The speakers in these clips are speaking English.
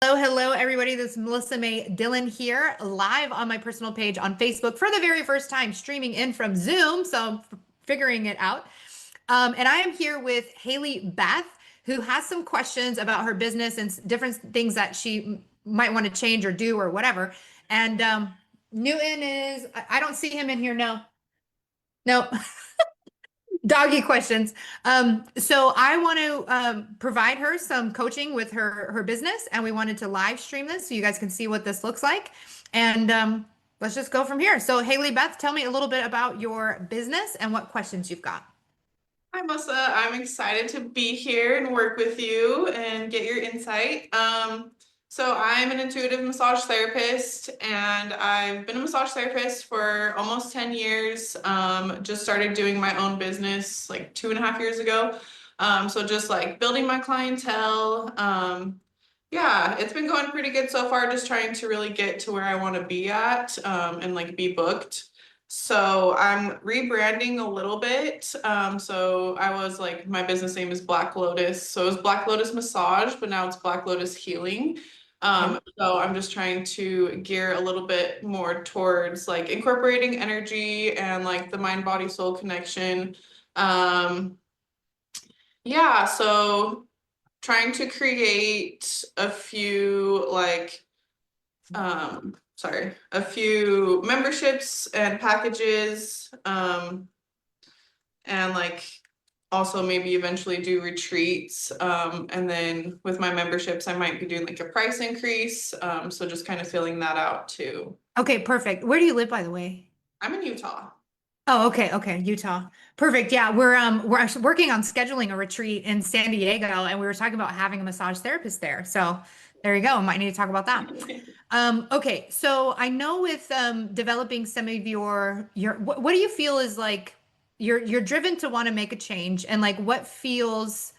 Hello, everybody. This is Melissa May Dillon here, live on my personal page on Facebook for the very first time, streaming in from Zoom. So I'm figuring it out. And I am here with Haley Beth, who has some questions about her business and different things that she might want to change or do or whatever. And Newton is, I don't see him in here. No, no. Doggy questions. So I want to provide her some coaching with her business, and we wanted to live stream this so you guys can see what this looks like. And let's just go from here. So Haley Beth, tell me a little bit about your business and what questions you've got. Hi, Melissa. I'm excited to be here and work with you and get your insight. So I'm an intuitive massage therapist, and I've been a massage therapist for almost 10 years. Just started doing my own business like 2.5 years ago. So just like building my clientele. Yeah, it's been going pretty good so far, just trying to really get to where I want to be at, and like be booked. So I'm rebranding a little bit. So I was like, my business name is Black Lotus. So it was Black Lotus Massage, but now it's Black Lotus Healing. So I'm just trying to gear a little bit more towards like incorporating energy and like the mind, body, soul connection. Um, yeah, so trying to create a few like a few memberships and packages, and like also maybe eventually do retreats. And then with my memberships, I might be doing like a price increase. So just kind of filling that out too. Okay, perfect. Where do you live, by the way? I'm in Utah. Oh, okay, Utah. Perfect. Yeah, we're actually working on scheduling a retreat in San Diego, and we were talking about having a massage therapist there. So there you go. Might need to talk about that. Okay, so I know with developing some of your what do you feel is like you're driven to want to make a change, and like what feels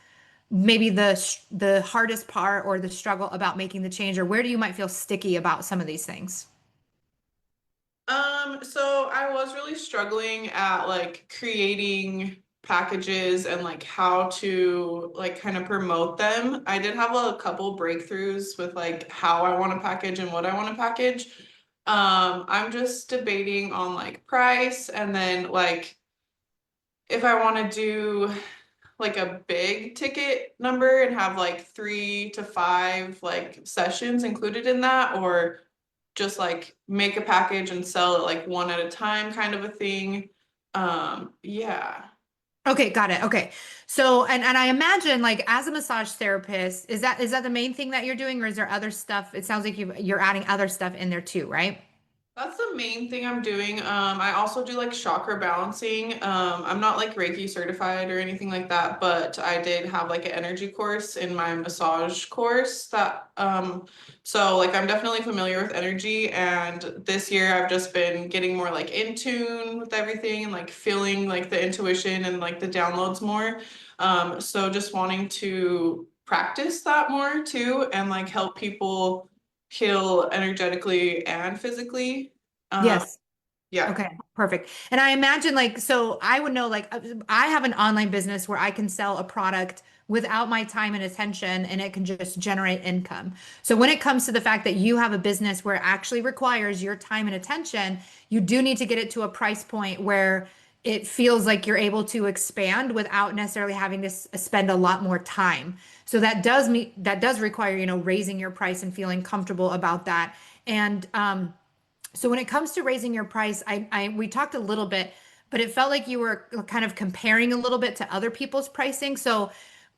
maybe the hardest part or the struggle about making the change, or where do you might feel sticky about some of these things? So I was really struggling at like creating packages and like how to like kind of promote them. I did have a couple breakthroughs with like how I want to package and what I want to package. I'm just debating on like price and then like if I want to do like a big ticket number and have like 3 to 5 like sessions included in that, or just like make a package and sell it like one at a time kind of a thing. Yeah. Okay, got it. Okay. So, and I imagine like as a massage therapist, is that the main thing that you're doing, or is there other stuff? It sounds like you're adding other stuff in there too, right? That's the main thing I'm doing. I also do like chakra balancing. I'm not like Reiki certified or anything like that, but I did have like an energy course in my massage course that so like I'm definitely familiar with energy, and this year I've just been getting more like in tune with everything and like feeling like the intuition and like the downloads more. So just wanting to practice that more too and like help people heal energetically and physically. Um, Yes. yeah. Okay, perfect. And I imagine like, so I would know like I have an online business where I can sell a product without my time and attention, and it can just generate income. So when it comes to the fact that you have a business where it actually requires your time and attention, you do need to get it to a price point where it feels like you're able to expand without necessarily having to spend a lot more time. So that does require, raising your price and feeling comfortable about that. And so when it comes to raising your price, we talked a little bit, but it felt like you were kind of comparing a little bit to other people's pricing. So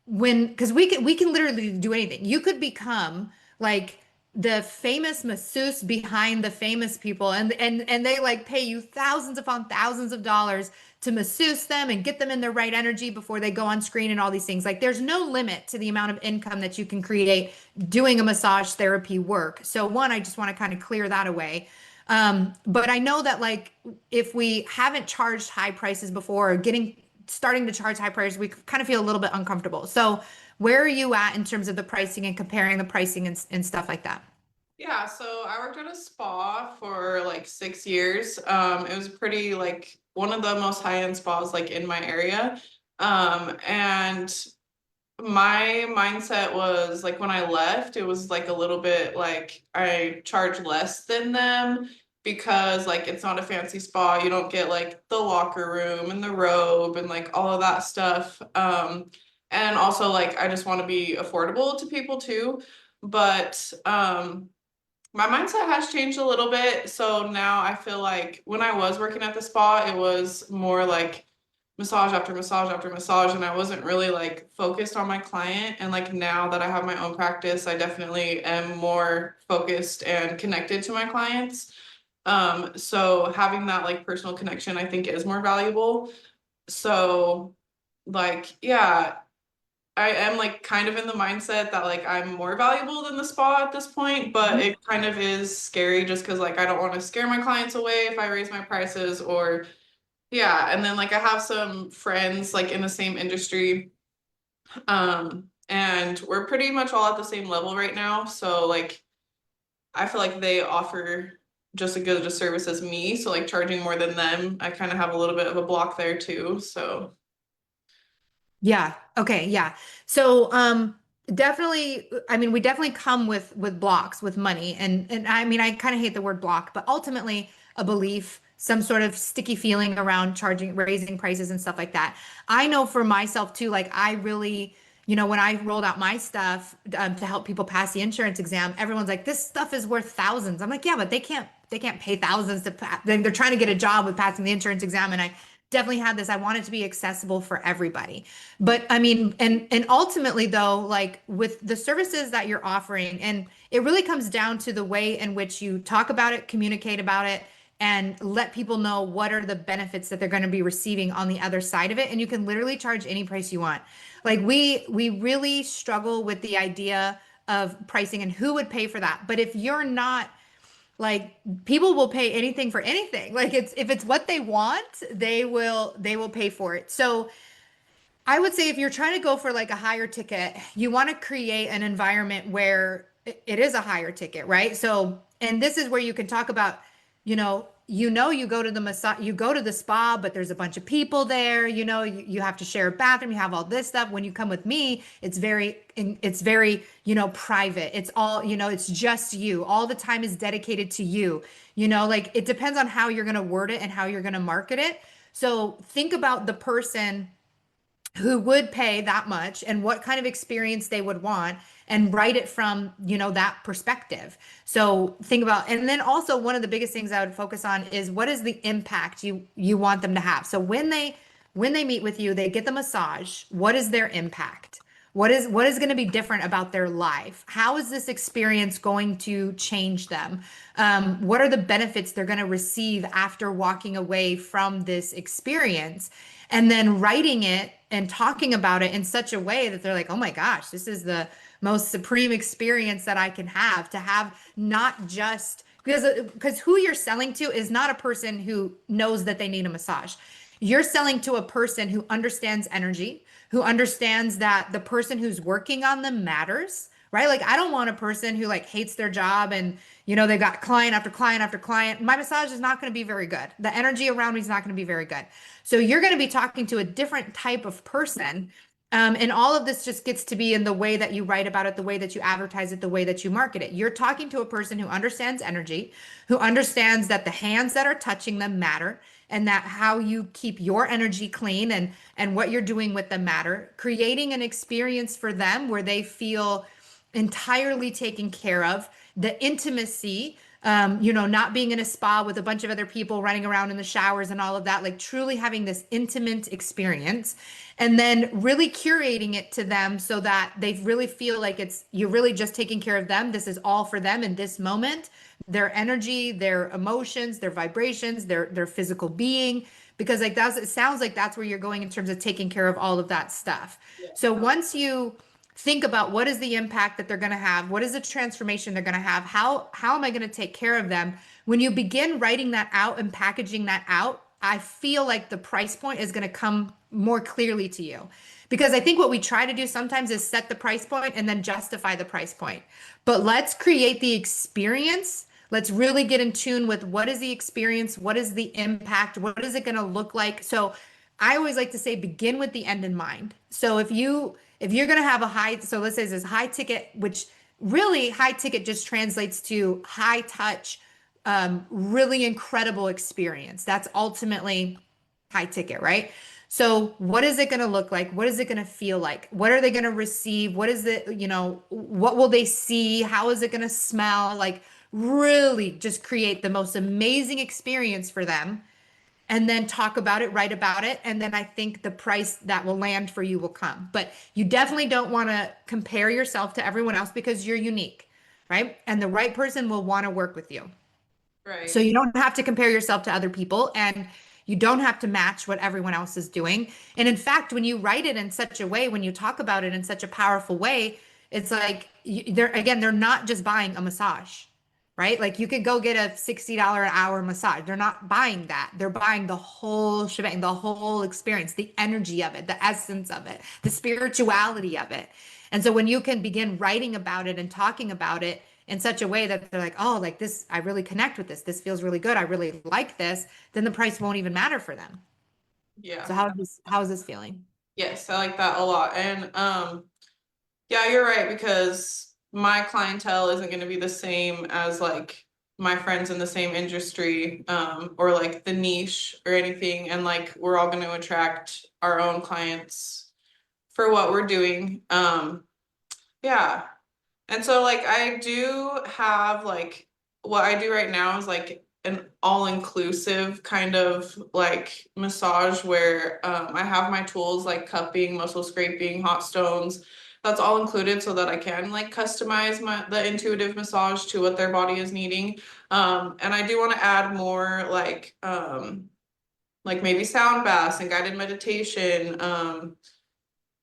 because we can literally do anything. You could become like the famous masseuse behind the famous people, and they like pay you thousands upon thousands of dollars to masseuse them and get them in their right energy before they go on screen and all these things. Like there's no limit to the amount of income that you can create doing a massage therapy work. So one, I just want to kind of clear that away. But I know that like if we haven't charged high prices before or starting to charge high prices, we kind of feel a little bit uncomfortable. So where are you at in terms of the pricing and comparing the pricing and stuff like that? Yeah, so I worked at a spa for like 6 years. It was pretty like one of the most high-end spas like in my area. And my mindset was like when I left, it was like a little bit like I charge less than them because like it's not a fancy spa. You don't get like the locker room and the robe and like all of that stuff. And also like I just want to be affordable to people too. But my mindset has changed a little bit. So now I feel like when I was working at the spa, it was more like massage after massage after massage, and I wasn't really like focused on my client. And like now that I have my own practice, I definitely am more focused and connected to my clients. So having that like personal connection, I think is more valuable. So like, yeah, I am like kind of in the mindset that like I'm more valuable than the spa at this point, but it kind of is scary just because like I don't want to scare my clients away if I raise my prices or yeah. And then like I have some friends like in the same industry, and we're pretty much all at the same level right now. So like I feel like they offer just as good a service as me. So like charging more than them, I kind of have a little bit of a block there too. So Yeah. Okay. Yeah. So, definitely, I mean, we definitely come with blocks with money. And I mean, I kind of hate the word block, but ultimately a belief, some sort of sticky feeling around charging, raising prices and stuff like that. I know for myself too, like I really, when I rolled out my stuff to help people pass the insurance exam, everyone's like, this stuff is worth thousands. I'm like, yeah, but they can't pay thousands to they're trying to get a job with passing the insurance exam. And I definitely had this. I want it to be accessible for everybody. But I mean, and ultimately though, like with the services that you're offering, and it really comes down to the way in which you talk about it, communicate about it, and let people know what are the benefits that they're going to be receiving on the other side of it. And you can literally charge any price you want. Like we really struggle with the idea of pricing and who would pay for that. But if you're not like people will pay anything for anything. Like it's if it's what they want, they will pay for it. So I would say if you're trying to go for like a higher ticket, you want to create an environment where it is a higher ticket, right? So, and this is where you can talk about, you go to the massage, you go to the spa, but there's a bunch of people there, you have to share a bathroom, you have all this stuff. When you come with me, it's very, private. It's all, it's just you. All the time is dedicated to you. Like it depends on how you're going to word it and how you're going to market it. So think about the person who would pay that much and what kind of experience they would want and write it from that perspective. So think about, and then also one of the biggest things I would focus on is what is the impact you want them to have. So when they meet with you, they get the massage, what is their impact? What is going to be different about their life? How is this experience going to change them? What are the benefits they're going to receive after walking away from this experience? And then writing it and talking about it in such a way that they're like, oh my gosh, this is the most supreme experience that I can have, to have not just because who you're selling to is not a person who knows that they need a massage. You're selling to a person who understands energy, who understands that the person who's working on them matters, right? Like I don't want a person who like hates their job and they've got client after client after client. My massage is not going to be very good. The energy around me is not going to be very good. So you're going to be talking to a different type of person. And all of this just gets to be in the way that you write about it, the way that you advertise it, the way that you market it. You're talking to a person who understands energy, who understands that the hands that are touching them matter, and that how you keep your energy clean and what you're doing with them matter, creating an experience for them where they feel entirely taken care of, the intimacy, not being in a spa with a bunch of other people running around in the showers and all of that, like truly having this intimate experience, and then really curating it to them so that they really feel like you're really just taking care of them. This is all for them in this moment, their energy, their emotions, their vibrations, their physical being, because like it sounds like that's where you're going in terms of taking care of all of that stuff. So once you think about what is the impact that they're going to have, what is the transformation they're going to have, how am I going to take care of them, when you begin writing that out and packaging that out, I feel like the price point is going to come more clearly to you. Because I think what we try to do sometimes is set the price point and then justify the price point. But let's create the experience. Let's really get in tune with what is the experience, what is the impact, what is it going to look like. So I always like to say begin with the end in mind. So if you're going to have a high, so let's say this high ticket, which really high ticket just translates to high touch, really incredible experience. That's ultimately high ticket, right? So what is it going to look like? What is it going to feel like? What are they going to receive? What is it, what will they see? How is it going to smell? Like really just create the most amazing experience for them and then talk about it, write about it. And then I think the price that will land for you will come. But you definitely don't want to compare yourself to everyone else because you're unique, right? And the right person will want to work with you. So Right. you don't have to compare yourself to other people and you don't have to match what everyone else is doing. And in fact, when you write it in such a way, when you talk about it in such a powerful way, it's like they're not just buying a massage, right? Like you could go get a $60 an hour massage. They're not buying that. They're buying the whole shebang, the whole experience, the energy of it, the essence of it, the spirituality of it. And so when you can begin writing about it and talking about it in such a way that they're like, oh, like this, I really connect with this. This feels really good. I really like this. Then the price won't even matter for them. Yeah. So how is this feeling? Yes, I like that a lot. And yeah, you're right, because my clientele isn't going to be the same as like my friends in the same industry, or like the niche or anything. And like we're all going to attract our own clients for what we're doing. Yeah. And so like I do have like what I do right now is like an all-inclusive kind of like massage where I have my tools like cupping, muscle scraping, hot stones. That's all included so that I can like customize the intuitive massage to what their body is needing. And I do want to add more like maybe sound baths and guided meditation.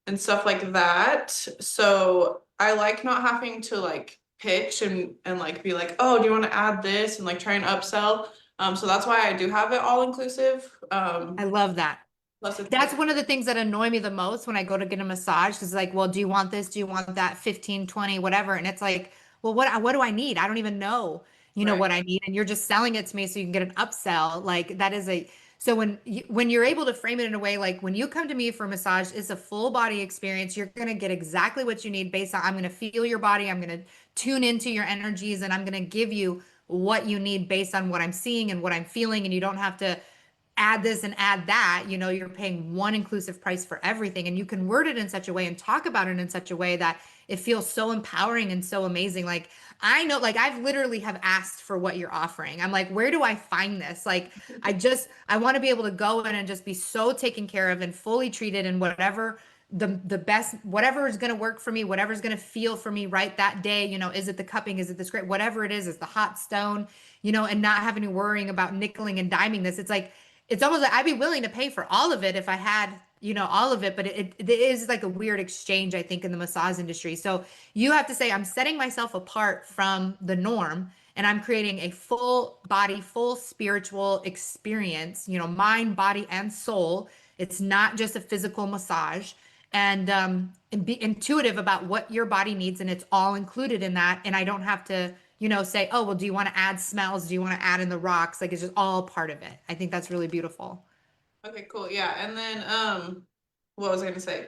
And stuff like that. So I like not having to like pitch and like be like, oh, do you want to add this and like try and upsell? So that's why I do have it all inclusive. I love that. Plus it's That's like, one of the things that annoy me the most when I go to get a massage. Because like, well, do you want this? Do you want that? 15, 20, whatever. And it's like, well, what do I need? I don't even know, right. what I need. And you're just selling it to me so you can get an upsell. Like that is so when you're able to frame it in a way, like when you come to me for a massage, it's a full body experience. You're going to get exactly what you need based on, I'm going to feel your body. I'm going to tune into your energies and I'm going to give you what you need based on what I'm seeing and what I'm feeling. And you don't have to add this and add that, you're paying one inclusive price for everything. And you can word it in such a way and talk about it in such a way that it feels so empowering and so amazing. Like I know, like I've literally have asked for what you're offering. I'm like, where do I find this? Like I want to be able to go in and just be so taken care of and fully treated and whatever the best, whatever is going to work for me, whatever's going to feel for me right that day, is it the cupping, is it the script, whatever it is the hot stone, and not having to worrying about nickeling and diming this. It's like, it's almost like I'd be willing to pay for all of it if I had, all of it, but it is like a weird exchange, I think, in the massage industry. So you have to say, I'm setting myself apart from the norm and I'm creating a full body, full spiritual experience, mind, body, and soul. It's not just a physical massage. And be intuitive about what your body needs, and it's all included in that. And I don't have to say, oh, well, do you want to add smells? Do you want to add in the rocks? Like it's just all part of it. I think that's really beautiful. Okay, cool. Yeah. And then what was I gonna say?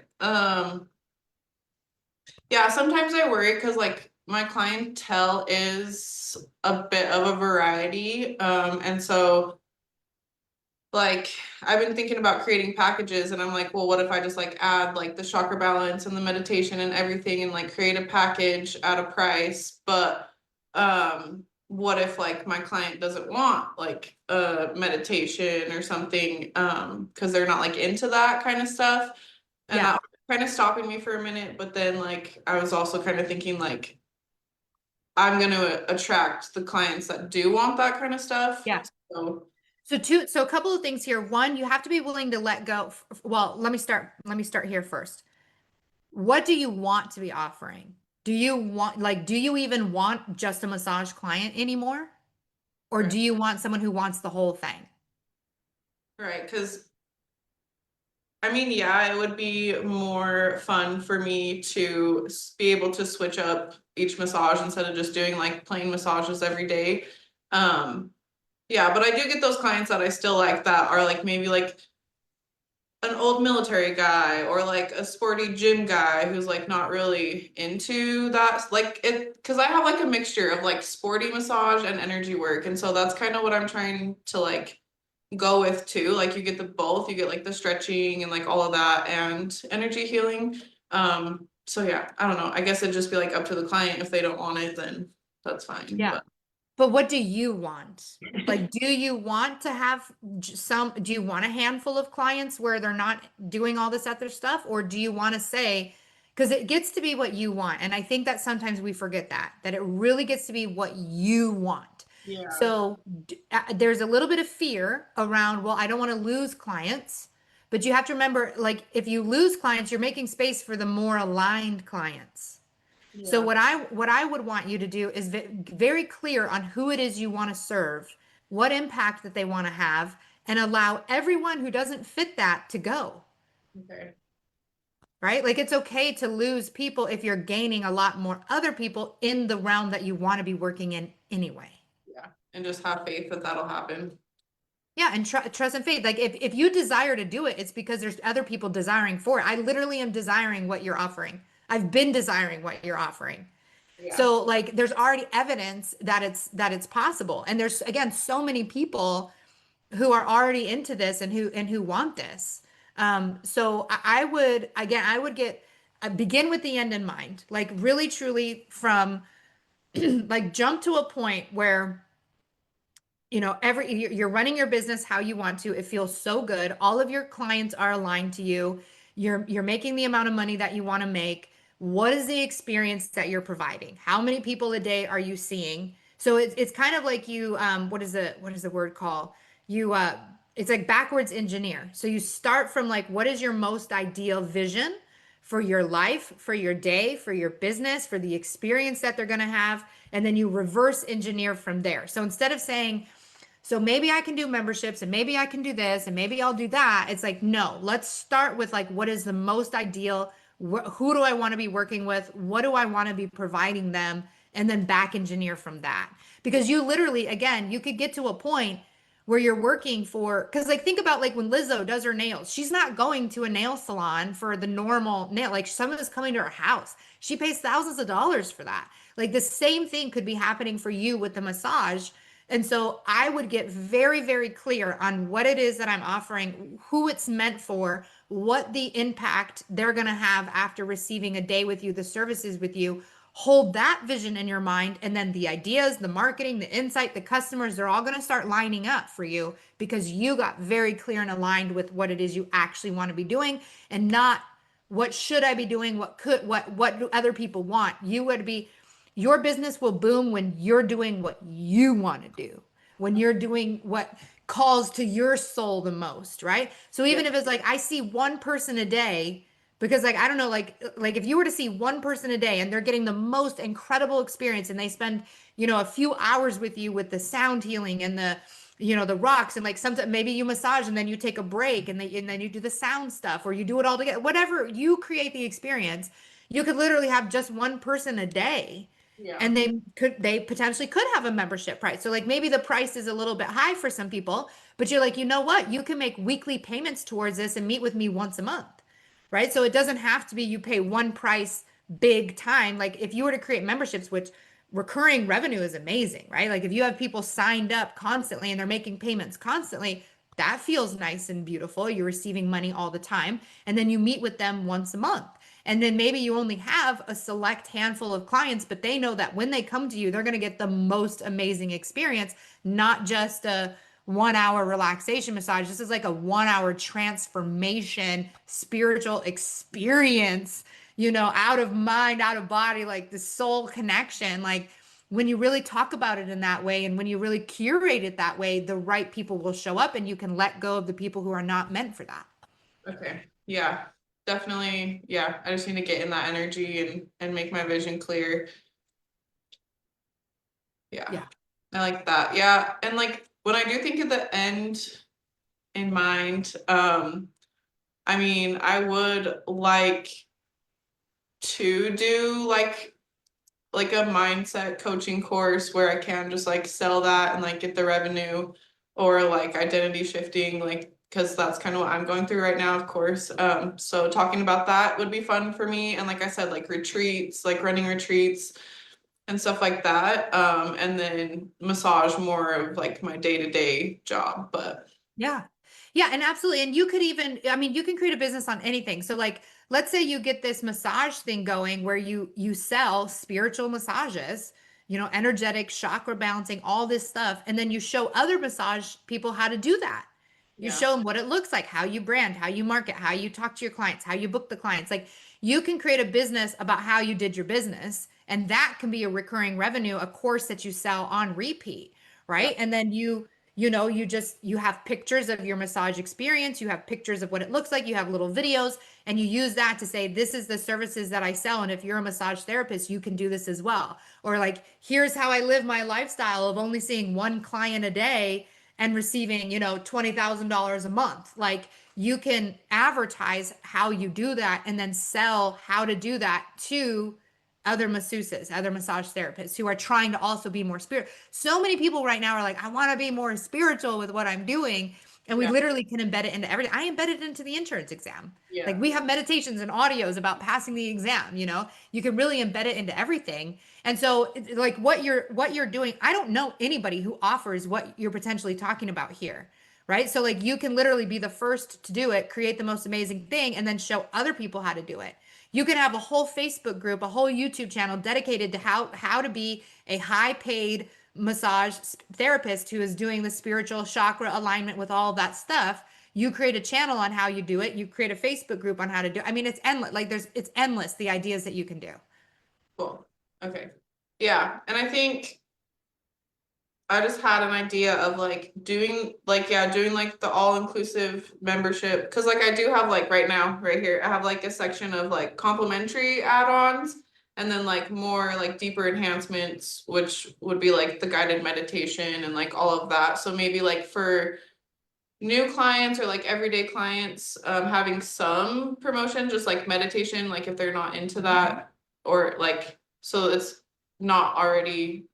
Yeah, sometimes I worry because like my clientele is a bit of a variety. And so like I've been thinking about creating packages and I'm like, well, what if I just like add like the chakra balance and the meditation and everything and like create a package at a price, but what if like my client doesn't want like a meditation or something because they're not like into that kind of stuff, and Yeah. that was kind of stopping me for a minute, but then like I was also kind of thinking like I'm going to attract the clients that do want that kind of stuff. Yeah. So So a couple of things here. One, you have to be willing to let go. Well, let me start here first. What do you want to be offering? Do you even want just a massage client anymore? Or right. do you want someone who wants the whole thing? Right, because I mean, yeah, it would be more fun for me to be able to switch up each massage instead of just doing like plain massages every day. Yeah, but I do get those clients that I still like that are like maybe like an old military guy or like a sporty gym guy who's like not really into that, like it, because I have like a mixture of like sporty massage and energy work, and so that's kind of what I'm trying to like go with too. Like you get the both, you get like the stretching and like all of that and energy healing. So yeah, I don't know, I guess it'd just be like up to the client. If they don't want it, then that's fine. Yeah. But what do you want? Like, do you want to have do you want a handful of clients where they're not doing all this other stuff? Or do you want to say, because it gets to be what you want. And I think that sometimes we forget that it really gets to be what you want. Yeah. So there's a little bit of fear around, well, I don't want to lose clients. But you have to remember, like, if you lose clients, you're making space for the more aligned clients. So Yeah. what I would want you to do is very clear on who it is you want to serve, what impact that they want to have, and allow everyone who doesn't fit that to go, Okay. right? Like it's okay to lose people if you're gaining a lot more other people in the realm that you want to be working in anyway. Yeah. And just have faith that that'll happen. Yeah, and trust and faith. Like if you desire to do it, it's because there's other people desiring for it. I literally am desiring what you're offering. I've been desiring what you're offering. Yeah. So like there's already evidence that it's possible. And there's again so many people who are already into this and who want this. So I would again I would get begin with the end in mind. Like really truly from like jump to a point where you're running your business how you want to. It feels so good. All of your clients are aligned to you. You're making the amount of money that you want to make. What is the experience that you're providing? How many people a day are you seeing? So it's kind of like you what is the word called? You it's like backwards engineer. So you start from like what is your most ideal vision for your life, for your day, for your business, for the experience that they're going to have, and then you reverse engineer from there. So instead of saying so maybe I can do memberships and maybe I can do this and maybe I'll do that. It's like, no, let's start with like, what is the most ideal? Who do I want to be working with? What do I want to be providing them? And then back engineer from that. Because you literally, again, you could get to a point where you're working for, because like think about like when Lizzo does her nails, she's not going to a nail salon for the normal nail. Like someone is coming to her house. She pays thousands of dollars for that. Like the same thing could be happening for you with the massage. And so I would get very, very clear on what it is that I'm offering, who it's meant for, what the impact they're going to have after receiving a day with you, the services with you. Hold that vision in your mind. And then the ideas, the marketing, the insight, the customers, they're all going to start lining up for you because you got very clear and aligned with what it is you actually want to be doing and not what should I be doing, what do other people want. You would be your business will boom when you're doing what you want to do, when you're doing what calls to your soul the most, right? So even Yeah. if it's like I see one person a day, because like I don't know, like if you were to see one person a day and they're getting the most incredible experience and they spend, a few hours with you with the sound healing and the rocks and like sometimes maybe you massage and then you take a break and then you do the sound stuff or you do it all together, whatever you create the experience, you could literally have just one person a day Yeah. and they potentially could have a membership price. So like maybe the price is a little bit high for some people, but you're like, you know what? You can make weekly payments towards this and meet with me once a month. Right? So it doesn't have to be you pay one price big time. Like if you were to create memberships, which recurring revenue is amazing, right? Like if you have people signed up constantly and they're making payments constantly, that feels nice and beautiful. You're receiving money all the time. And then you meet with them once a month. And then maybe you only have a select handful of clients, but they know that when they come to you, they're going to get the most amazing experience, not just a 1 hour relaxation massage. This is like a 1 hour transformation, spiritual experience, out of mind, out of body, like the soul connection. Like when you really talk about it in that way and when you really curate it that way, the right people will show up and you can let go of the people who are not meant for that. Okay. Yeah. Definitely. Yeah. I just need to get in that energy and make my vision clear. Yeah. Yeah. I like that. Yeah. And like when I do think of the end in mind, I mean, I would like to do like a mindset coaching course where I can just like sell that and like get the revenue, or like identity shifting, like because that's kind of what I'm going through right now, of course. So talking about that would be fun for me. And like I said, like retreats, like running retreats and stuff like that. And then massage more of like my day-to-day job. But Yeah. Yeah, and absolutely. And you could even, I mean, you can create a business on anything. So like, let's say you get this massage thing going where you sell spiritual massages, energetic, chakra balancing, all this stuff, and then you show other massage people how to do that. You yeah, show them what it looks like, how you brand, how you market, how you talk to your clients, how you book the clients. Like you can create a business about how you did your business, and that can be a recurring revenue, a course that you sell on repeat, yeah, right? And then you have pictures of your massage experience, you have pictures of what it looks like, you have little videos, and you use that to say, this is the services that I sell. And if you're a massage therapist, you can do this as well. Or like, here's how I live my lifestyle of only seeing one client a day and receiving, $20,000 a month. Like you can advertise how you do that and then sell how to do that to other masseuses, other massage therapists who are trying to also be more spirit. So many people right now are like, I want to be more spiritual with what I'm doing. And we yeah, literally can embed it into everything. I embed it into the insurance exam. Like yeah, we have meditations and audios about passing the exam, you can really embed it into everything. And so like what you're doing, I don't know anybody who offers what you're potentially talking about here. Right. So like you can literally be the first to do it, create the most amazing thing, and then show other people how to do it. You can have a whole Facebook group, a whole YouTube channel dedicated to how to be a high paid massage therapist who is doing the spiritual chakra alignment with all of that stuff. You create a channel on how you do it. You create a Facebook group on how to do it. I mean, it's endless. Like it's endless the ideas that you can do. cool. Okay. Yeah. And I think I just had an idea of like doing like yeah, doing like the all-inclusive membership. Cause like I do have like right now, right here, I have like a section of like complimentary add-ons and then like more like deeper enhancements, which would be like the guided meditation and like all of that. So maybe like for new clients or like everyday clients, having some promotion, just like meditation, like if they're not into that, or like so it's not already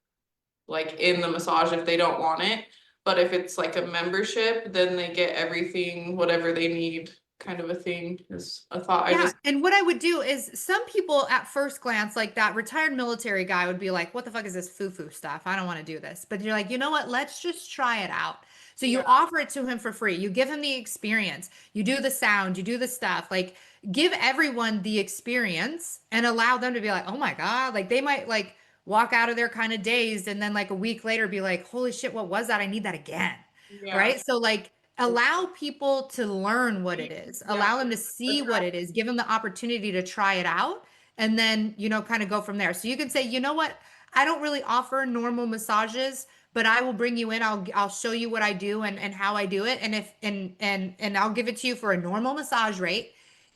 like in the massage if they don't want it. But if it's like a membership, then they get everything, whatever they need, kind of a thing is a thought. I Yeah, just, and what I would do is some people at first glance, like that retired military guy would be like, what the fuck is this foo-foo stuff? I don't want to do this. But you're like, you know what? Let's just try it out. So you yeah, offer it to him for free. You give him the experience. You do the sound, you do the stuff. Like give everyone the experience and allow them to be like, oh my God. Like they might like walk out of there kind of dazed and then like a week later be like, holy shit, what was that? I need that again. yeah, Right? So like allow people to learn what it is, yeah, allow them to see what it is, give them the opportunity to try it out, and then kind of go from there. So you can say, you know what, I don't really offer normal massages, but I will bring you in. I'll show you what I do and how I do it, and if and I'll give it to you for a normal massage rate,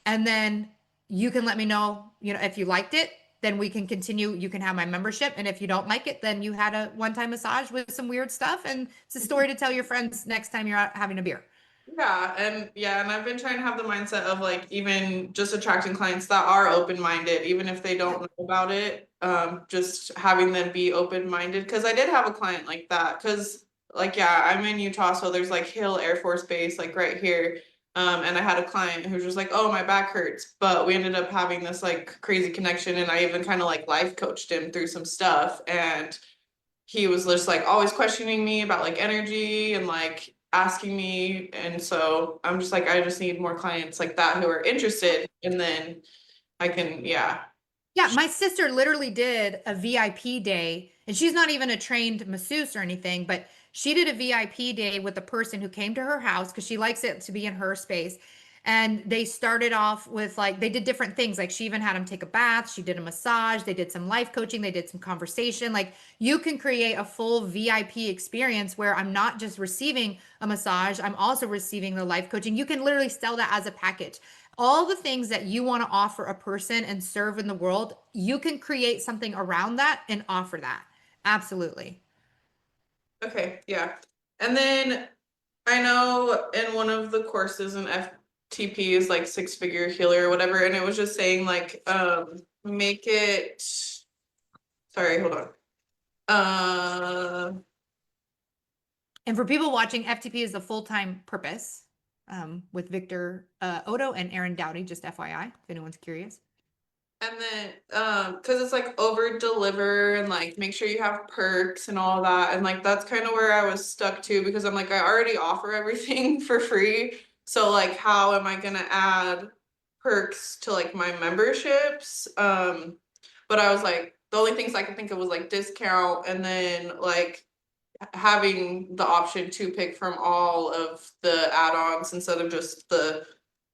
and then you can let me know, if you liked it, then we can continue. You can have my membership. And if you don't like it, then you had a one-time massage with some weird stuff. And it's a story to tell your friends next time you're out having a beer. yeah, and I've been trying to have the mindset of like even just attracting clients that are open-minded, even if they don't know about it. Just having them be open-minded. Because I did have a client like that. Because like yeah, I'm in Utah, so there's like Hill Air Force Base like right here. And I had a client who was just like, oh, my back hurts. But we ended up having this like crazy connection, and I even kind of like life coached him through some stuff. And he was just like always questioning me about like energy and like asking me. And so I'm just like, I just need more clients like that who are interested. And then I can, yeah. Yeah, my sister literally did a VIP day, and she's not even a trained masseuse or anything, but she did a VIP day with a person who came to her house because she likes it to be in her space. And they started off with like, they did different things. Like, she even had them take a bath, she did a massage, they did some life coaching, they did some conversation. Like, you can create a full VIP experience where I'm not just receiving a massage, I'm also receiving the life coaching. You can literally sell that as a package. All the things that you want to offer a person and serve in the world, you can create something around that and offer that. Absolutely. Okay, yeah. And then I know in one of the courses in FTP is like six-figure healer or whatever, and it was just saying like make it, sorry, hold on. Uh And for people watching, FTP is the full-time purpose. with Victor Odo and Aaron Dowdy, just FYI, if anyone's curious. And then, because it's like over deliver and like make sure you have perks and all that. And like that's kind of where I was stuck to, because I'm like, I already offer everything for free. So like, how am I gonna add perks to like my memberships? But I was like, the only things I could think of was like discount, and then like having the option to pick from all of the add-ons instead of just the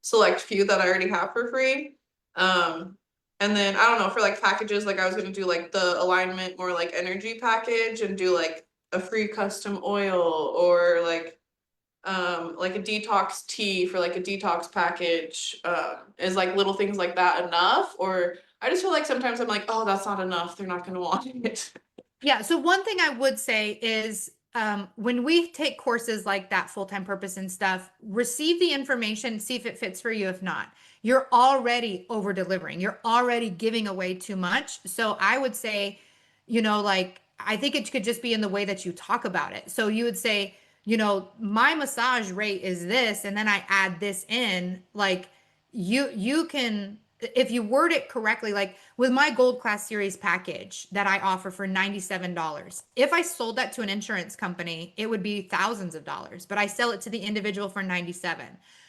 select few that I already have for free. And then I don't know, for like packages, like I was gonna do like the alignment more like energy package and do like a free custom oil, or like a detox tea for like a detox package. Is like little things like that enough? Or I just feel like sometimes I'm like, oh, that's not enough. They're not gonna want it. Yeah. So one thing I would say is when we take courses like that, full-time purpose and stuff, receive the information, see if it fits for you. If not, you're already over delivering. You're already giving away too much. So I would say, like, I think it could just be in the way that you talk about it. So you would say, my massage rate is this, and then I add this in. Like you can, if you word it correctly, like with my gold class series package that I offer for $97, if I sold that to an insurance company, it would be thousands of dollars, but I sell it to the individual for 97.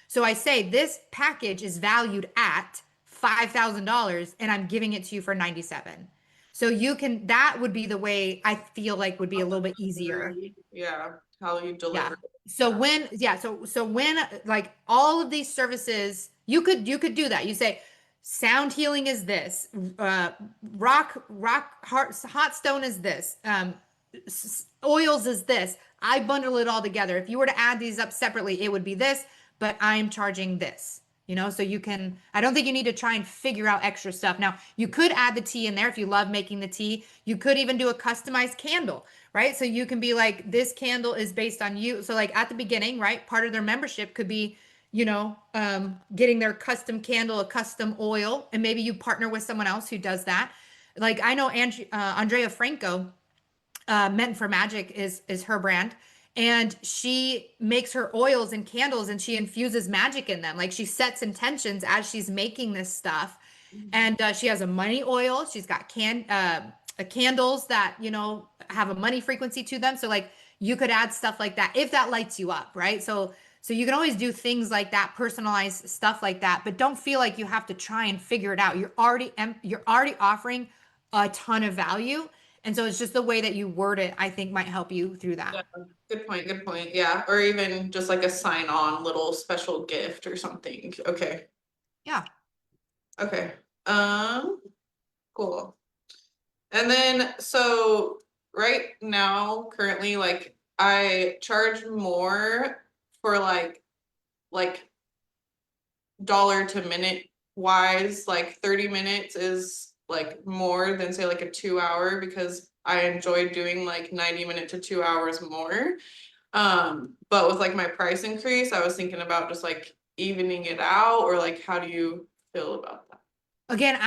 So I say this package is valued at $5,000 and I'm giving it to you for 97. So you can, that would be the way I feel like would be a little bit easier. Yeah, how you Yeah. deliver. So when, yeah, so when like all of these services, you could do that. You say sound healing is this, hot stone is this, oils is this. I bundle it all together. If you were to add these up separately, it would be this, but I'm charging this. So you can, I don't think you need to try and figure out extra stuff. Now, you could add the tea in there if you love making the tea. You could even do a customized candle, right? So you can be like, this candle is based on you. So like at the beginning, right? Part of their membership could be, getting their custom candle, a custom oil, and maybe you partner with someone else who does that. Like I know Andrea Franco, Meant for Magic is her brand, and she makes her oils and candles and she infuses magic in them. Like she sets intentions as she's making this stuff, and she has a money oil. She's got candles that have a money frequency to them. So like you could add stuff like that if that lights you up, right? So you can always do things like that, personalized stuff like that, but don't feel like you have to try and figure it out. You're already offering a ton of value. And so it's just the way that you word it, I think might help you through that. Yeah, good point, good point. Yeah, or even just like a sign-on little special gift or something. Okay. Yeah. Okay. Cool. And then so right now, currently, like I charge more for like dollar to minute wise. Like 30 minutes is like more than say like a 2 hour, because I enjoy doing like 90 minute to 2 hours more. But with like my price increase, I was thinking about just like evening it out, or like how do you feel about that? Again,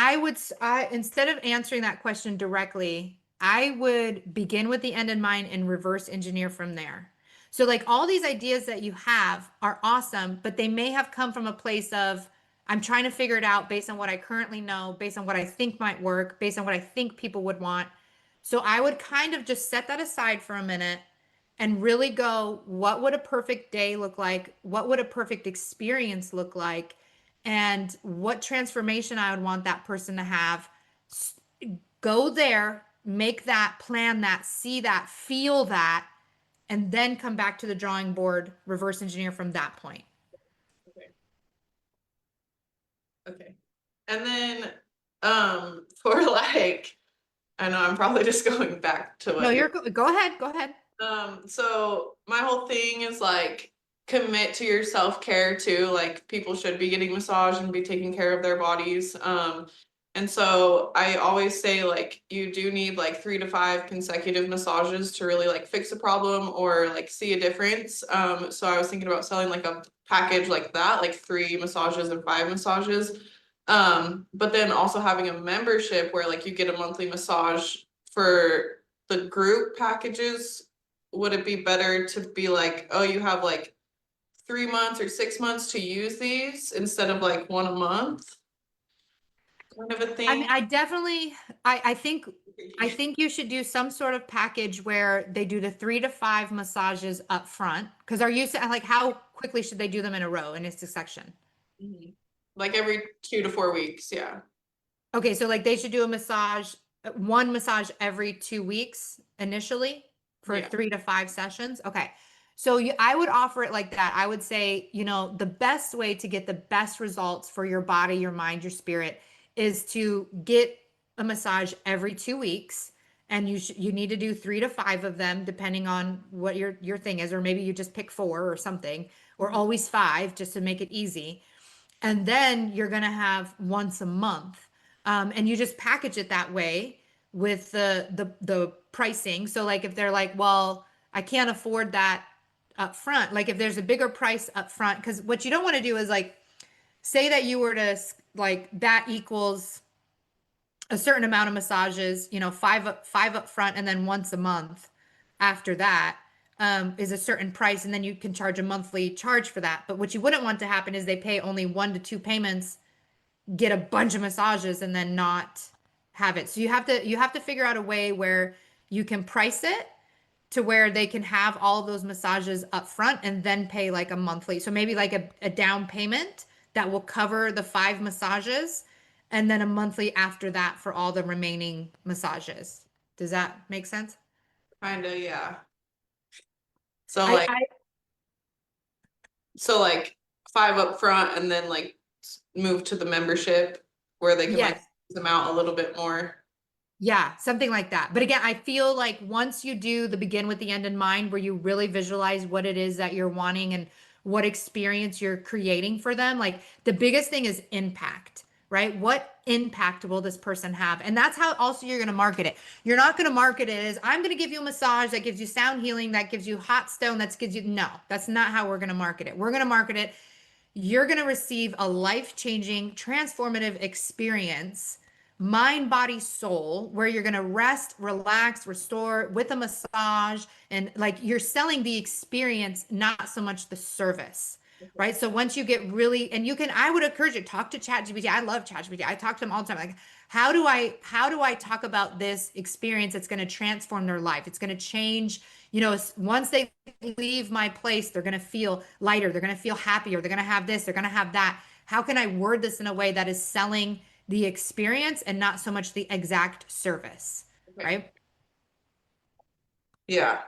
instead of answering that question directly, I would begin with the end in mind and reverse engineer from there. So, like all these ideas that you have are awesome, but they may have come from a place of, I'm trying to figure it out based on what I currently know, based on what I think might work, based on what I think people would want. So, I would kind of just set that aside for a minute and really go, what would a perfect day look like? What would a perfect experience look like? And what transformation I would want that person to have. Go there, make that, plan that, see that, feel that, and then come back to the drawing board, reverse engineer from that point. Okay. Okay. And then for like, I know I'm probably just going back to No, what you're go ahead, go ahead. so my whole thing is like commit to your self-care too. Like people should be getting massage and be taking care of their bodies. And so I always say like you do need like 3 to 5 consecutive massages to really like fix a problem or like see a difference. So I was thinking about selling like a package like that, like 3 massages and 5 massages. But then also having a membership where like you get a monthly massage for the group packages. Would it be better to be like, oh, you have like 3 months or 6 months to use these instead of like one a month kind of a I mean, thing. I definitely, I think you should do some sort of package where they do the 3 to 5 massages up front. Because are you like how quickly should they do them in a row in a succession? Mhm. Like every 2 to 4 weeks, yeah. Okay, so like they should do a massage, one massage every 2 weeks initially for Yeah. 3 to 5 sessions. Okay. So I would offer it like that. I would say, the best way to get the best results for your body, your mind, your spirit is to get a massage every 2 weeks. And you need to do 3 to 5 of them, depending on what your thing is, or maybe you just pick 4 or something, or Mhm. always 5 just to make it easy. And then you're going to have once a month. And you just package it that way with the pricing. So like if they're like, well, I can't afford that up front, like if there's a bigger price up front, because what you don't want to do is like say that you were to like that equals a certain amount of massages, 5 up front and then once a month after that is a certain price, and then you can charge a monthly charge for that. But what you wouldn't want to happen is they pay only 1 to 2 payments, get a bunch of massages, and then not have it. So you have to figure out a way where you can price it to where they can have all of those massages up front and then pay like a monthly. So maybe like a down payment that will cover the 5 massages and then a monthly after that for all the remaining massages. Does that make sense? Kinda, yeah. So I, like I so like 5 up front and then like move to the membership where they can like yes. use them out a little bit more. Yeah, something like that. But again, I feel like once you do the begin with the end in mind, where you really visualize what it is that you're wanting and what experience you're creating for them, like the biggest thing is impact, right? What impact will this person have? And that's how also you're going to market it. You're not going to market it as I'm going to give you a massage that gives you sound healing, that gives you hot stone, that gives you, no, that's not how we're going to market it. We're going to market it. You're going to receive a life-changing, transformative experience, mind, body, soul, where you're going to rest, relax, restore with a massage. And like you're selling the experience, not so much the service. Right. So once you get really, and you can, I would encourage you, talk to ChatGPT. I love ChatGPT. I talk to them all the time. Like, how do I talk about this experience that's going to transform their life? It's going to change, once they leave my place, they're going to feel lighter. They're going to feel happier. They're going to have this. They're going to have that. How can I word this in a way that is selling the experience and not so much the exact service? Okay. Right. Yeah.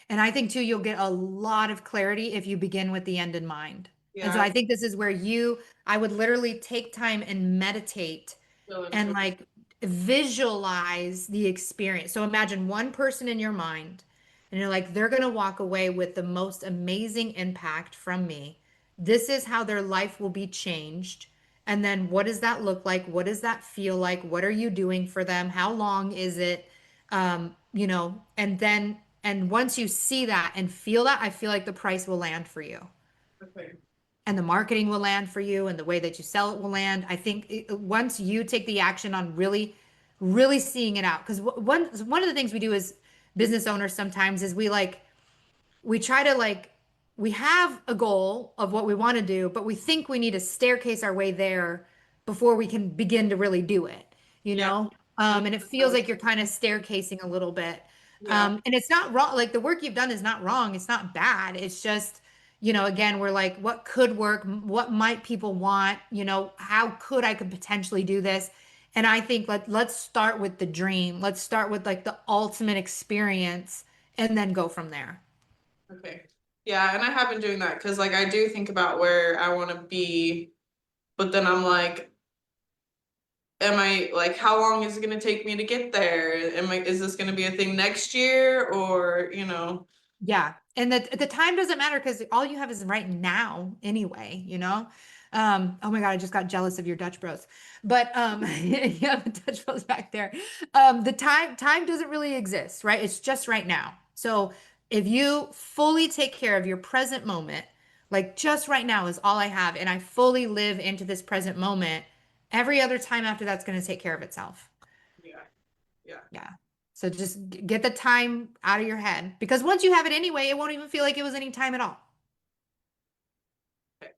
And I think too, you'll get a lot of clarity if you begin with the end in mind. And so Yeah. I think this is where I would literally take time and meditate So and into like visualize the experience. So imagine one person in your mind, and you're like, they're going to walk away with the most amazing impact from me. This is how their life will be changed. And then what does that look like? What does that feel like? What are you doing for them? How long is it? And once you see that and feel that, I feel like the price will land for you okay. and the marketing will land for you and the way that you sell it will land. I think once you take the action on really, really seeing it out, because one of the things we do as business owners sometimes is we try to we have a goal of what we want to do, but we think we need to staircase our way there before we can begin to really do it, you Yeah. know? Yeah. And it feels like you're kind of staircasing a little bit. Yeah. And it's not wrong. Like the work you've done is not wrong. It's not bad. It's just, again, we're like, what could work? What might people want? How could potentially do this? And I think let's start with the dream. Let's start with like the ultimate experience and then go from there. Okay. Yeah, and I have been doing that because like I do think about where I want to be, but then I'm like, am I like how long is it going to take me to get there? Is this going to be a thing next year or, Yeah. And the time doesn't matter because all you have is right now anyway. Oh my God, I just got jealous of your Dutch Bros. But you have a Dutch Bros back there. The time doesn't really exist, right? It's just right now. So if you fully take care of your present moment, like just right now is all I have, and I fully live into this present moment, every other time after that's going to take care of itself. Yeah. Yeah. Yeah. So just get the time out of your head because once you have it anyway, it won't even feel like it was any time at all. Okay.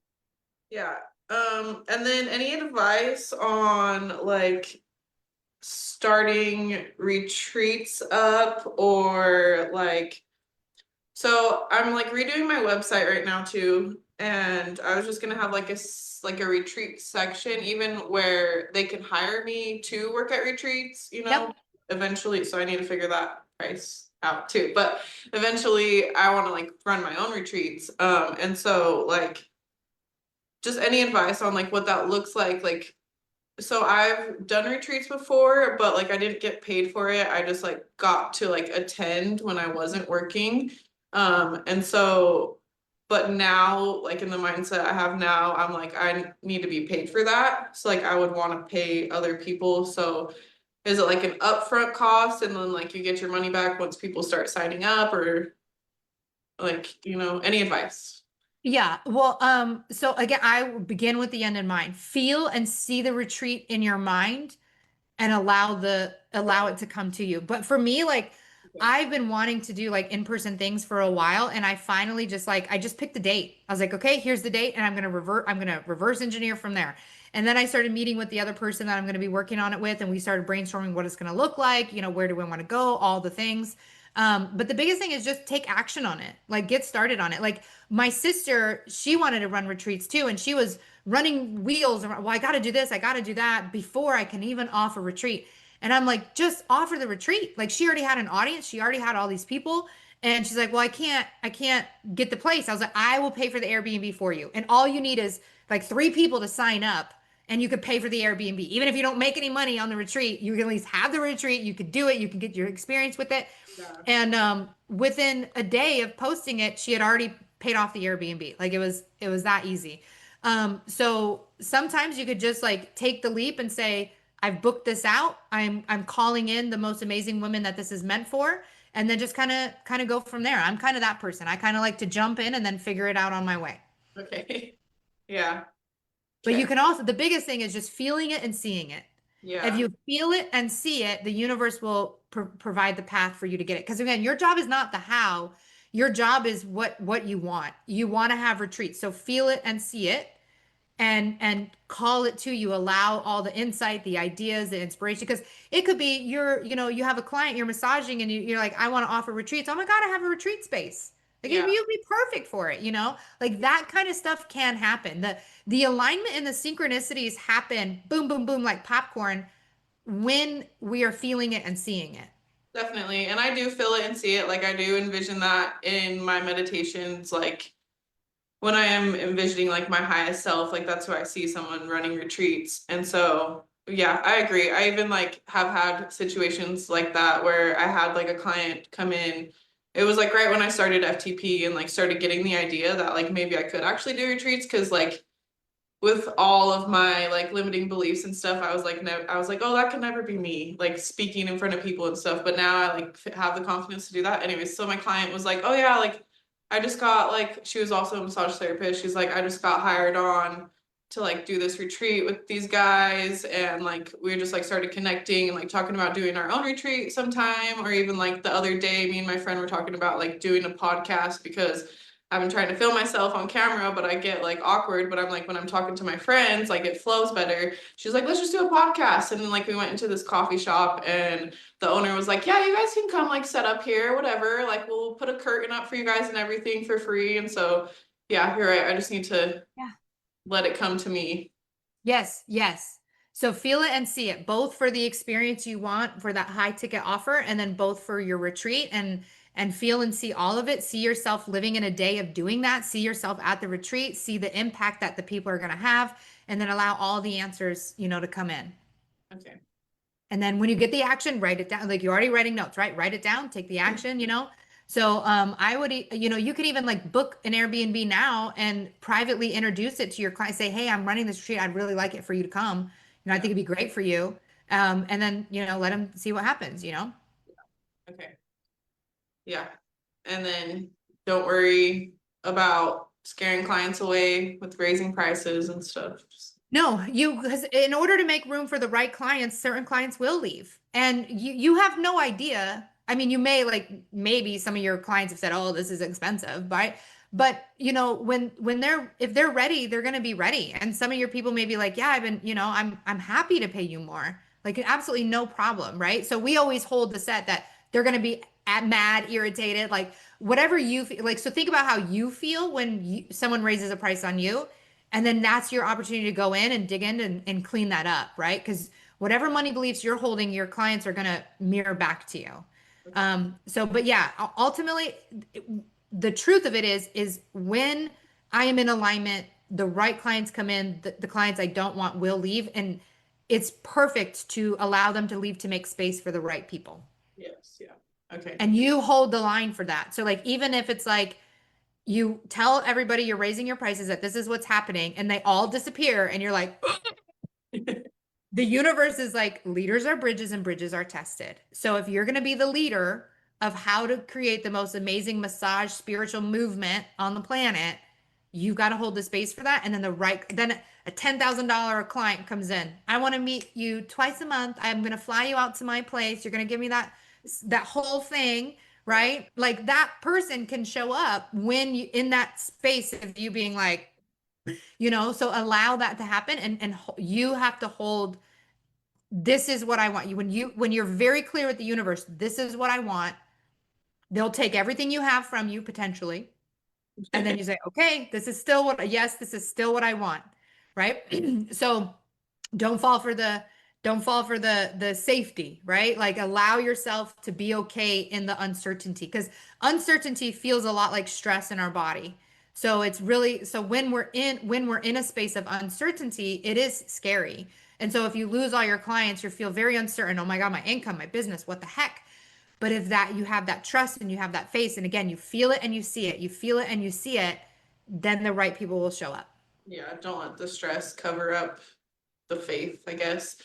Yeah. And then any advice on like starting retreats up or like, so I'm like redoing my website right now too, and I was just gonna have like like a retreat section, even where they can hire me to work at retreats, Yep. eventually. So I need to figure that price out too. But eventually I want to like run my own retreats. And so like just any advice on like what that looks like so I've done retreats before, but like I didn't get paid for it. I just like got to like attend when I wasn't working. And so, but now, like in the mindset I have now, I'm like, I need to be paid for that. So like I would want to pay other people. So is it like an upfront cost and then like you get your money back once people start signing up or like, any advice? Yeah. Well, so again, I will begin with the end in mind. Feel and see the retreat in your mind and allow it to come to you. But for me, like Okay. I've been wanting to do like in-person things for a while and I finally just like I just picked the date. I was like, okay, here's the date and I'm going to reverse engineer from there. And then I started meeting with the other person that I'm going to be working on it with and we started brainstorming what it's going to look like, where do we want to go, all the things. But the biggest thing is just take action on it. Like get started on it. Like my sister, she wanted to run retreats too and she was running wheels around. Well, I got to do this, I got to do that before I can even offer retreat. And I'm like, just offer the retreat. Like she already had an audience, she already had all these people. And she's like, well, I can't get the place. I was like, I will pay for the Airbnb for you. And all you need is like 3 people to sign up and you could pay for the Airbnb. Even if you don't make any money on the retreat, you can at least have the retreat. You could do it. You can get your experience with it. Yeah. And within a day of posting it, she had already paid off the Airbnb. Like it was that easy. So sometimes you could just like take the leap and say, I've booked this out. I'm calling in the most amazing women that this is meant for, and then just kind of go from there. I'm kind of that person. I kind of like to jump in and then figure it out on my way. Okay. Yeah. But you Okay. can also, the biggest thing is just feeling it and seeing it. If Yeah. you feel it and see it, the universe will provide the path for you to get it. Because again, your job is not the how. Your job is what you want. You want to have retreats. So feel it and see it and call it to you. Allow all the insight, the ideas, the inspiration. Because it could be you have a client you're massaging and you're like, I want to offer retreats. Oh my God, I have a retreat space. Like Yeah. you'd be perfect for it. Like that kind of stuff can happen. The alignment and the synchronicities happen boom, boom, boom, like popcorn when we are feeling it and seeing it. Definitely. And I do feel it and see it. Like I do envision that in my meditations, like when I am envisioning like my highest self, like that's who I see someone running retreats. And so, yeah, I agree. I even like have had situations like that where I had like a client come in. It was like right when I started FTP and like started getting the idea that like maybe I could actually do retreats because like with all of my like limiting beliefs and stuff, I was like, no, I was like, oh, that could never be me, like speaking in front of people and stuff. But now I like have the confidence to do that. Anyways, so my client was like, oh yeah, like I just got like she was also a massage therapist. She's like, I just got hired on to like do this retreat with these guys, and like we just like started connecting and like talking about doing our own retreat sometime, or even like the other day, me and my friend were talking about like doing a podcast because I've been trying to film myself on camera, but I get like awkward. But I'm like, when I'm talking to my friends, like it flows better. She's like, let's just do a podcast. And then like we went into this coffee shop and the owner was like, yeah, you guys can come like set up here, whatever. Like we'll put a curtain up for you guys and everything for free. And so, yeah, you're right. I just need to Yeah. let it come to me. Yes, yes. So feel it and see it, both for the experience you want for that high ticket offer, and then both for your retreat and feel and see all of it. See yourself living in a day of doing that. See yourself at the retreat. See the impact that the people are going to have, and then allow all the answers, to come in. Okay. And then when you get the action, write it down. Like you're already writing notes, right? Write it down, take the action. So I would, you could even like book an Airbnb now and privately introduce it to your client. Say, hey, I'm running this retreat. I'd really like it for you to come. I Yeah. think it'd be great for you. And then, let them see what happens. Okay. Yeah. And then don't worry about scaring clients away with raising prices and stuff. Just No, because in order to make room for the right clients, certain clients will leave. And you have no idea. I mean, you may like maybe some of your clients have said, "Oh, this is expensive," right? But when they're if they're ready, they're going to be ready. And some of your people may be like, "Yeah, I'm happy to pay you more." Like absolutely no problem, right? So we always hold the set that they're going to be mad, irritated, like whatever you feel like. So think about how you feel when someone raises a price on you. And then that's your opportunity to go in and dig in and clean that up, right? Because whatever money beliefs you're holding, your clients are going to mirror back to you. But yeah, ultimately, the truth of it is when I am in alignment, the right clients come in, the clients I don't want will leave. And it's perfect to allow them to leave to make space for the right people. Yes, yeah. Okay. And you hold the line for that. So like even if it's like you tell everybody you're raising your prices that this is what's happening and they all disappear and you're like the universe is like leaders are bridges and bridges are tested. So if you're going to be the leader of how to create the most amazing massage spiritual movement on the planet, you've got to hold the space for that. And then a $10,000 client comes in. I want to meet you twice a month. I'm going to fly you out to my place. You're going to give me that whole thing, Yeah. right? Like that person can show up when you in that space of you being like, so allow that to happen and you have to hold this is what I want you when you're very clear with the universe, this is what I want. They'll take everything you have from you potentially. And then you say, okay, this is still what I want. Right. So don't fall for the safety, right? Like allow yourself to be okay in the uncertainty because uncertainty feels a lot like stress in our body. So it's really so when we're in a space of uncertainty, it is scary. And so if you lose all your clients, you feel very uncertain. Oh my God, my income, my business, what the heck? But if that you have that trust and you have that faith, and again, you feel it and you see it, you feel it and you see it, then the right people will show up. Yeah, don't let the stress cover up the faith, I guess.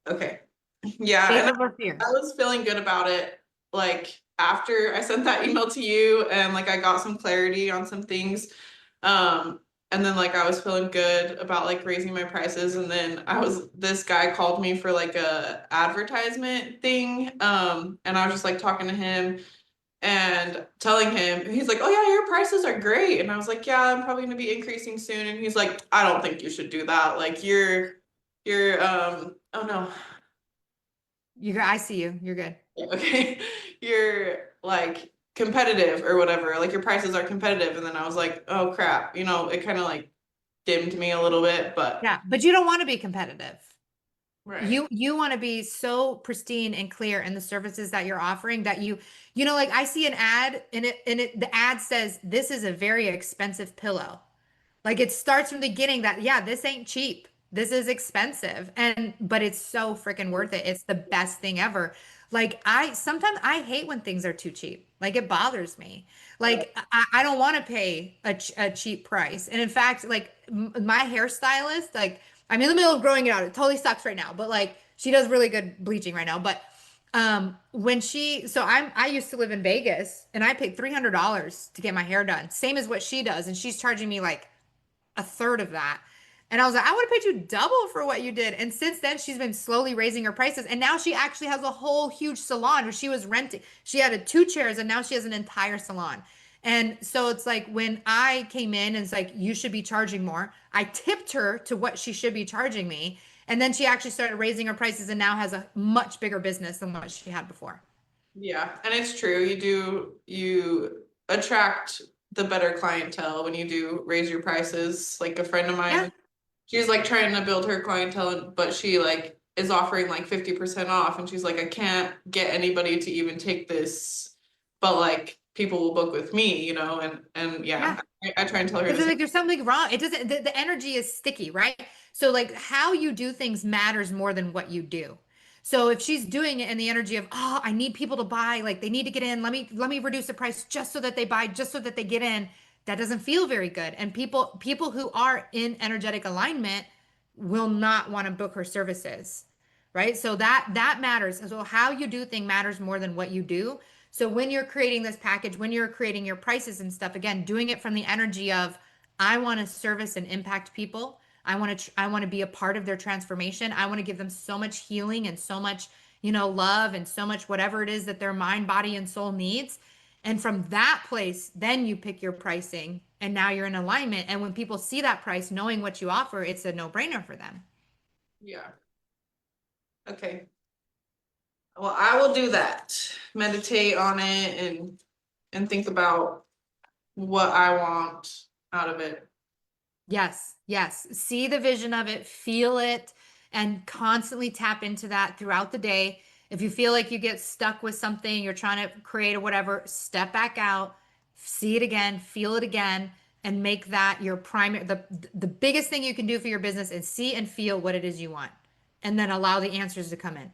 Okay. Yeah, Faith and over I fear. was feeling good about it like after I sent that email to you and like I got some clarity on some things. Um and then like I was feeling good about like raising my prices and then this guy called me for like a advertisement thing and I was just like talking to him and telling him he's like, "Oh yeah, your prices are great." And I was like, "Yeah, I'm probably going to be increasing soon." And he's like, "I don't think you should do that. Like you're oh no. I see you. You're good. Okay, you're like competitive or whatever, like your prices are competitive." And then I was like, oh crap, it kind of like dimmed me a little bit, but Yeah, but you don't want to be competitive. right. You want to be so pristine and clear in the services that you're offering that like I see an ad and the ad says this is a very expensive pillow. Like it starts from the beginning that yeah, this ain't cheap. This is expensive. But it's so freaking worth it. It's the best thing ever. Like I sometimes I hate when things are too cheap. Like it bothers me. Right. Like I don't want to pay a cheap price. And in fact, like my hairstylist, like I'm in the middle of growing it out. It totally sucks right now, but like she does really good bleaching right now. But when I used to live in Vegas and I paid $300 to get my hair done, same as what she does, and she's charging me like a third of that. And I was like, I would have paid you double for what you did. And since then, she's been slowly raising her prices. And now she actually has a whole huge salon where she was renting. She had two chairs and now she has an entire salon. And so it's like when I came in and it's like, you should be charging more. I tipped her to what she should be charging me. And then she actually started raising her prices and now has a much bigger business than what she had before. Yeah, and it's true. You attract the better clientele when you do raise your prices. Like a friend of Yeah. mine, she's like trying to build her clientele, but she like is offering like 50% off, and she's like, I can't get anybody to even take this, but like people will book with me, and Yeah. yeah, I try and tell her the Because same. like there's something wrong. It doesn't, the energy is sticky, right? So like how you do things matters more than what you do. So if she's doing it in the energy of, oh, I need people to buy, like they need to get in, let me reduce the price just so that they buy, just so that they get in, that doesn't feel very good. And people who are in energetic alignment will not want to book her services. Right? So that matters. So how you do thing matters more than what you do. So when you're creating this package, when you're creating your prices and stuff, again, doing it from the energy of, I want to service and impact people. I want to be a part of their transformation. I want to give them so much healing and so much, you know, love and so much whatever it is that their mind, body, and soul needs. And from that place, then you pick your pricing and now you're in alignment. And when people see that price, knowing what you offer, it's a no-brainer for them. Yeah. Okay. Well, I will do that. Meditate on it and think about what I want out of it. Yes, yes. See the vision of it, feel it, and constantly tap into that throughout the day. If you feel like you get stuck with something, you're trying to create or whatever, step back out, see it again, feel it again, and make that your primary. The biggest thing you can do for your business is see and feel what it is you want, and then allow the answers to come in.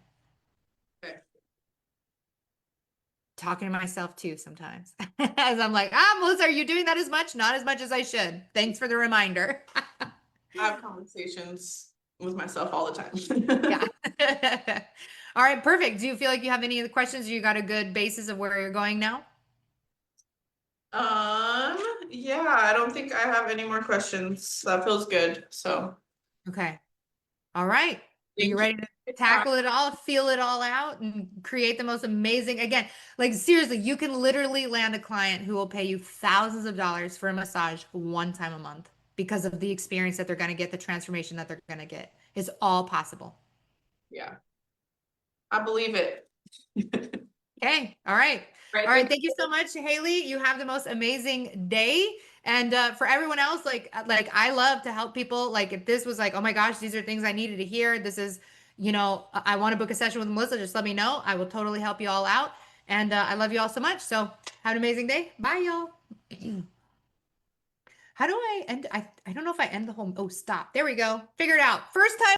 Okay. Talking to myself too sometimes, as I'm like, Melissa, are you doing that as much? Not as much as I should. Thanks for the reminder. I have conversations with myself all the time. Yeah. All right, perfect. Do you feel like you have any other questions? You got a good basis of where you're going now? Yeah, I don't think I have any more questions. That feels good. So Okay. All right. Are you thank ready to tackle it all, feel it all out, and create the most amazing? Again, like seriously, you can literally land a client who will pay you thousands of dollars for a massage one time a month because of the experience that they're going to get, the transformation that they're going to get. It's all possible. Yeah, I believe it. Okay. All right. Right. All right. Thank you so much, Haley. You have the most amazing day. And for everyone else, like I love to help people. Like if this was like, oh my gosh, these are things I needed to hear. This is, you know, I want to book a session with Melissa. Just let me know. I will totally help you all out. And I love you all so much. So have an amazing day. Bye, y'all. How do I end? I don't know if I end the whole. Oh, stop. There we go. Figure it out. First time.